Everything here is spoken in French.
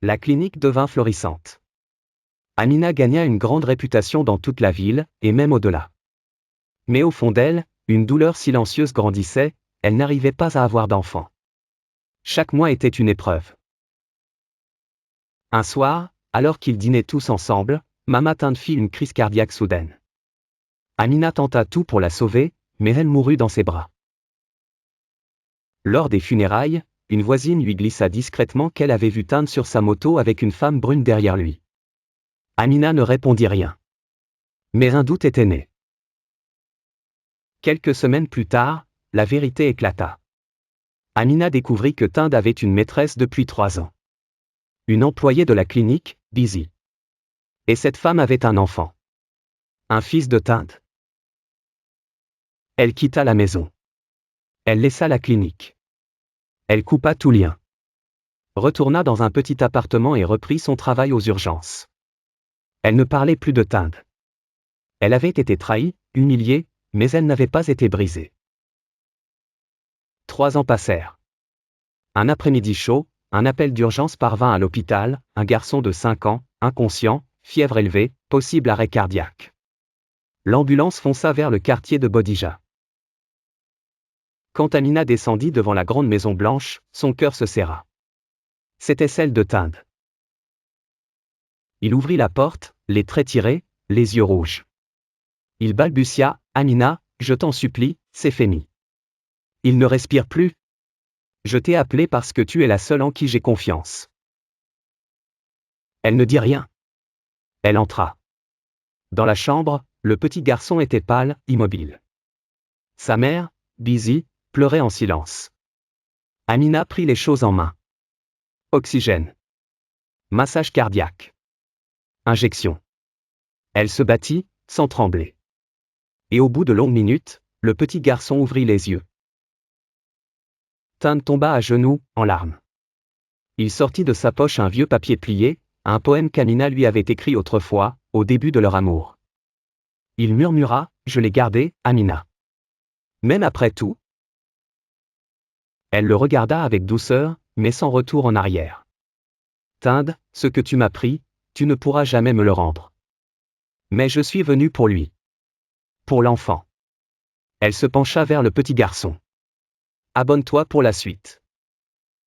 La clinique devint florissante. Amina gagna une grande réputation dans toute la ville, et même au-delà. Mais au fond d'elle, une douleur silencieuse grandissait, elle n'arrivait pas à avoir d'enfant. Chaque mois était une épreuve. Un soir, alors qu'ils dînaient tous ensemble, Mama Tinde fit une crise cardiaque soudaine. Amina tenta tout pour la sauver, mais elle mourut dans ses bras. Lors des funérailles, une voisine lui glissa discrètement qu'elle avait vu Tinde sur sa moto avec une femme brune derrière lui. Amina ne répondit rien. Mais un doute était né. Quelques semaines plus tard, la vérité éclata. Amina découvrit que Tinde avait une maîtresse depuis 3 ans. Une employée de la clinique, Busy. Et cette femme avait un enfant. Un fils de Tinde. Elle quitta la maison. Elle laissa la clinique. Elle coupa tout lien. Retourna dans un petit appartement et reprit son travail aux urgences. Elle ne parlait plus de Tinde. Elle avait été trahie, humiliée, mais elle n'avait pas été brisée. 3 ans passèrent. Un après-midi chaud, un appel d'urgence parvint à l'hôpital, un garçon de 5 ans, inconscient, fièvre élevée, possible arrêt cardiaque. L'ambulance fonça vers le quartier de Bodija. Quand Amina descendit devant la grande maison blanche, son cœur se serra. C'était celle de Tinde. Il ouvrit la porte, les traits tirés, les yeux rouges. Il balbutia, « Amina, je t'en supplie, c'est fini. Il ne respire plus. Je t'ai appelé parce que tu es la seule en qui j'ai confiance. » Elle ne dit rien. Elle entra. Dans la chambre, le petit garçon était pâle, immobile. Sa mère, Busy, pleurait en silence. Amina prit les choses en main. Oxygène. Massage cardiaque. Injection. Elle se battit, sans trembler. Et au bout de longues minutes, le petit garçon ouvrit les yeux. Tinde tomba à genoux, en larmes. Il sortit de sa poche un vieux papier plié, un poème qu'Amina lui avait écrit autrefois, au début de leur amour. Il murmura, « Je l'ai gardé, Amina. Même après tout. » Elle le regarda avec douceur, mais sans retour en arrière. « Tinde, ce que tu m'as pris, tu ne pourras jamais me le rendre. Mais je suis venu pour lui. Pour l'enfant. » Elle se pencha vers le petit garçon. « Abonne-toi pour la suite. »